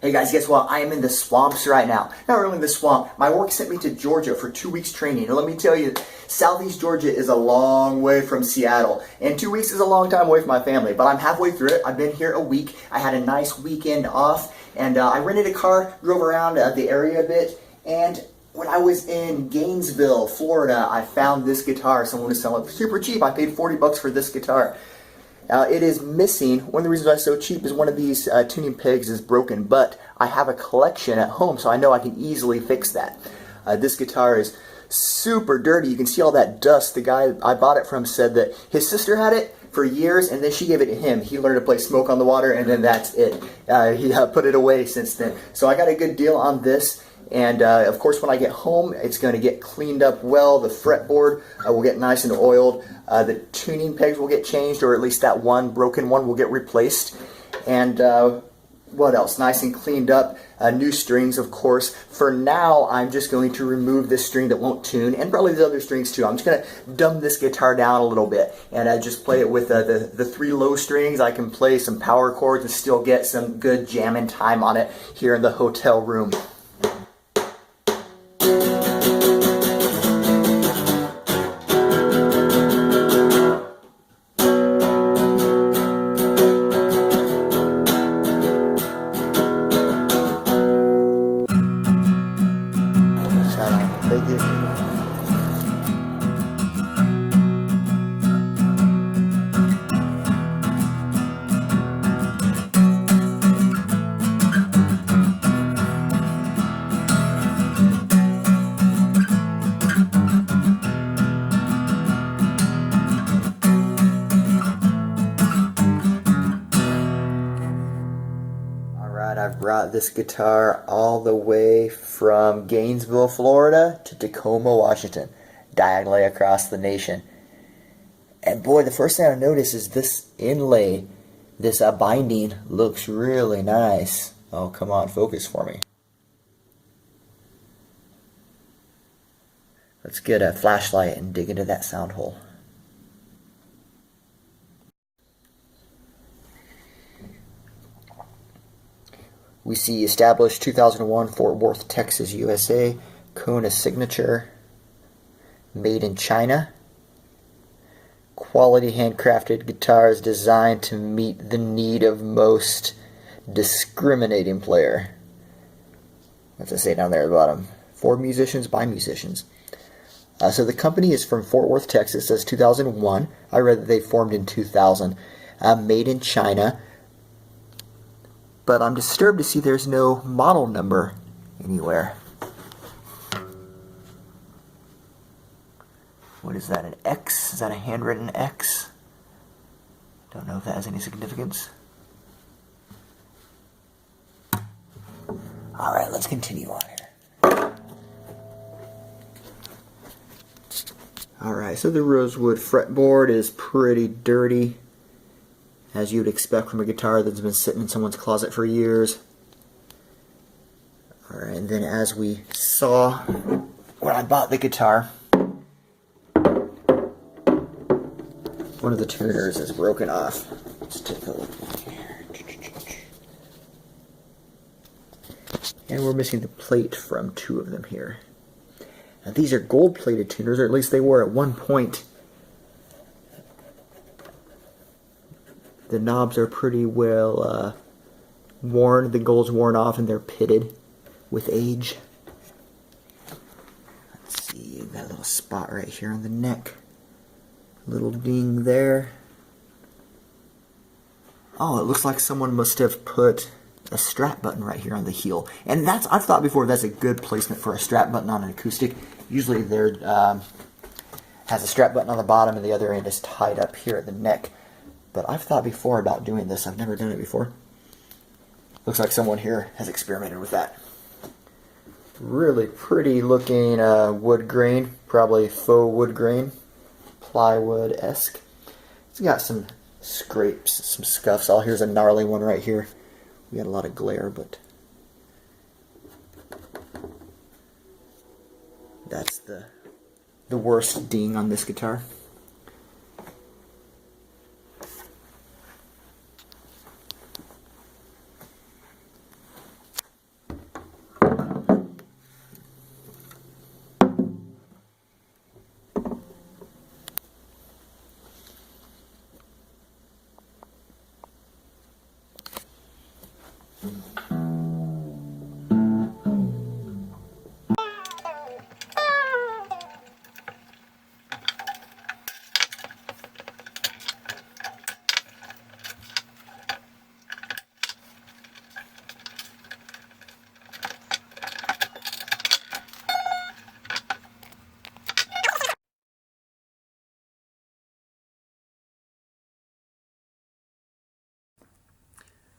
Hey guys, guess what? I am in the swamps right now. Not really in the swamp. My work sent me to Georgia for 2 weeks training. And let me tell you, Southeast Georgia is a long way from Seattle. And 2 weeks is a long time away from my family. But I'm halfway through it. I've been here a week. I had a nice weekend off. And I rented a car, drove around the area a bit. And when I was in Gainesville, Florida, I found this guitar. Someone was selling it super cheap. I paid 40 bucks for this guitar. It is missing. One of the reasons why it's so cheap is one of these tuning pegs is broken, but I have a collection at home, so I know I can easily fix that. This guitar is super dirty. You can see all that dust. The guy I bought it from said that his sister had it for years, and then she gave it to him. He learned to play Smoke on the Water, and then that's it. He put it away since then. So I got a good deal on this. And of course, when I get home, it's going to get cleaned up well. The fretboard will get nice and oiled. The tuning pegs will get changed, or at least that one broken one will get replaced. And what else? Nice and cleaned up. New strings, of course. For now, I'm just going to remove this string that won't tune, and probably the other strings too. I'm just going to dumb this guitar down a little bit, and I just play it with the 3 low strings. I can play some power chords and still get some good jamming time on it here in the hotel room. Thank you. I've brought this guitar all the way from Gainesville, Florida to Tacoma, Washington, diagonally across the nation. And boy, the first thing I noticed is this inlay, this binding looks really nice. Oh, come on, focus for me. Let's get a flashlight and dig into that sound hole. We see established 2001 Fort Worth, Texas, USA, Kona signature, made in China. Quality handcrafted guitars designed to meet the need of most discriminating player. What's it say down there at the bottom? For musicians, by musicians. So the company is from Fort Worth, Texas. It says 2001. I read that they formed in 2000. Made in China. But I'm disturbed to see there's no model number anywhere. What is that, an X? Is that a handwritten X? Don't know if that has any significance. Alright, let's continue on here. Alright, so the rosewood fretboard is pretty dirty, as you would expect from a guitar that's been sitting in someone's closet for years. Alright, and then as we saw when I bought the guitar, one of the tuners is broken off. Let's take a look here. And we're missing the plate from 2 of them here. Now these are gold-plated tuners, or at least they were at one point. The knobs are pretty well worn. The gold's worn off and they're pitted with age. Let's see, you've got a little spot right here on the neck. Little ding there. Oh, it looks like someone must have put a strap button right here on the heel. And that's, I've thought before, that's a good placement for a strap button on an acoustic. Usually there has a strap button on the bottom and the other end is tied up here at the neck. But I've thought before about doing this. I've never done it before. Looks like someone here has experimented with that. Really pretty looking wood grain. Probably faux wood grain. Plywood-esque. It's got some scrapes, some scuffs. Oh, here's a gnarly one right here. We had a lot of glare, but that's the worst ding on this guitar.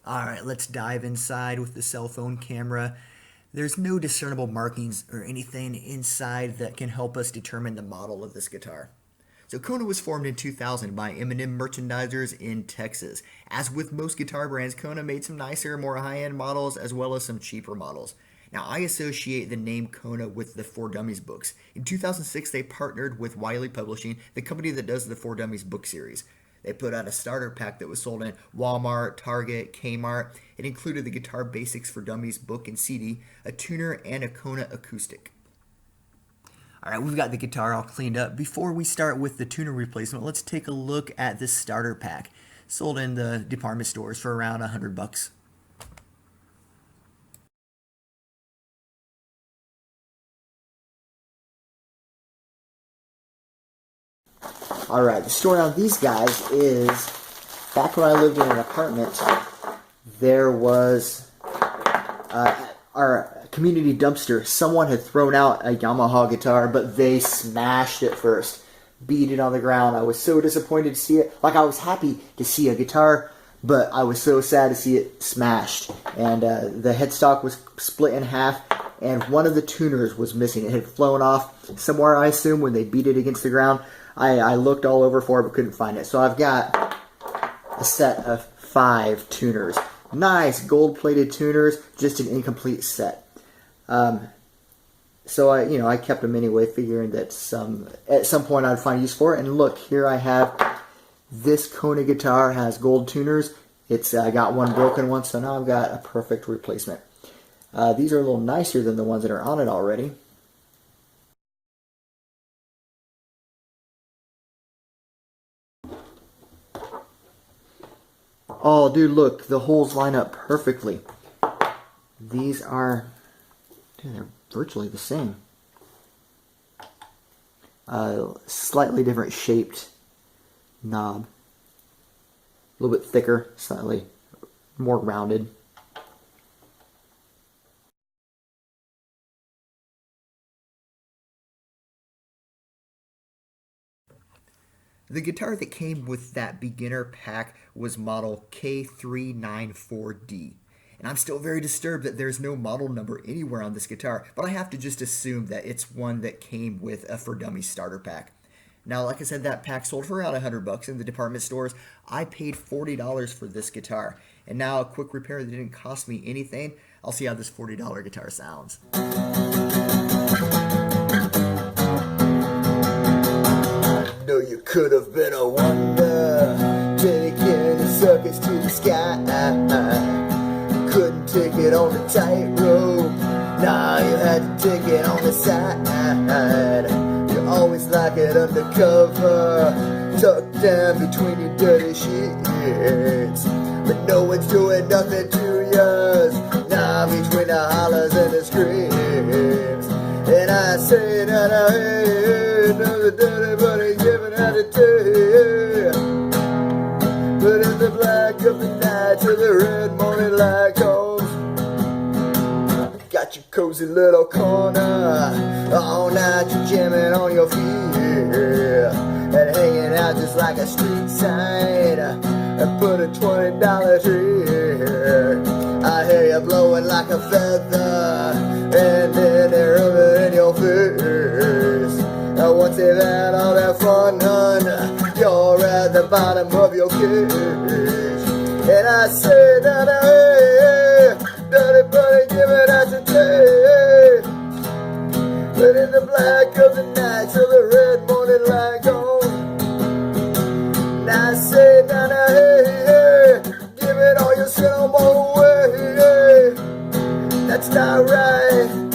All right, let's dive inside with the cell phone camera. There's no discernible markings or anything inside that can help us determine the model of this guitar. So Kona was formed in 2000 by M&M merchandisers in Texas. As with most guitar brands, Kona made some nicer, more high-end models as well as some cheaper models. Now, I associate the name Kona with the For Dummies books. In 2006, they partnered with Wiley Publishing, the company that does the For Dummies book series. They put out a starter pack that was sold in Walmart, Target, Kmart. It included the Guitar Basics for Dummies book and CD, a tuner, and a Kona acoustic. All right, we've got the guitar all cleaned up. Before we start with the tuner replacement, let's take a look at this starter pack. Sold in the department stores for around $100. All right, the story on these guys is back when I lived in an apartment, there was our community dumpster. Someone had thrown out a Yamaha guitar, but they smashed it first, beat it on the ground. I was so disappointed to see it. Like, I was happy to see a guitar, but I was so sad to see it smashed. And the headstock was split in half, and one of the tuners was missing. It had flown off somewhere, I assume, when they beat it against the ground. I looked all over for it, but couldn't find it. So I've got a set of 5 tuners. Nice gold-plated tuners, just an incomplete set. So I kept them anyway, figuring that at some point I'd find use for it. And look, here I have this Kona guitar has gold tuners. I got one broken one, so now I've got a perfect replacement. These are a little nicer than the ones that are on it already. Oh, dude, look, the holes line up perfectly. These are, dude, they're virtually the same. Slightly different shaped knob. A little bit thicker, slightly more rounded. The guitar that came with that beginner pack was model K394D. And I'm still very disturbed that there's no model number anywhere on this guitar, but I have to just assume that it's one that came with a For Dummies starter pack. Now, like I said, that pack sold for around $100 in the department stores. I paid $40 for this guitar. And now a quick repair that didn't cost me anything. I'll see how this $40 guitar sounds. You could have been a wonder, taking the circus to the sky. You couldn't take it on the tightrope, nah, you had to take it on the side. You always like it undercover, tucked down between your dirty sheets. But no one's doing nothing to yours, nah, between the hollers and the screams. And I say that I hate another dirty buddy giving out a tear. But in the black of the night till the red morning light comes, got your cozy little corner. All night you're jamming on your feet and hanging out just like a street sign. And put a $20 tree. I hear you blowing like a feather, and then they're rubbing in your face. Now once they've had all that fun, hun, you're at the bottom of your cage. And I say that, hey, dirty buddy, give it out your day. But in the black of the night till the red morning light goes, and I say that, hey, give it all you said I'm away. That's not right.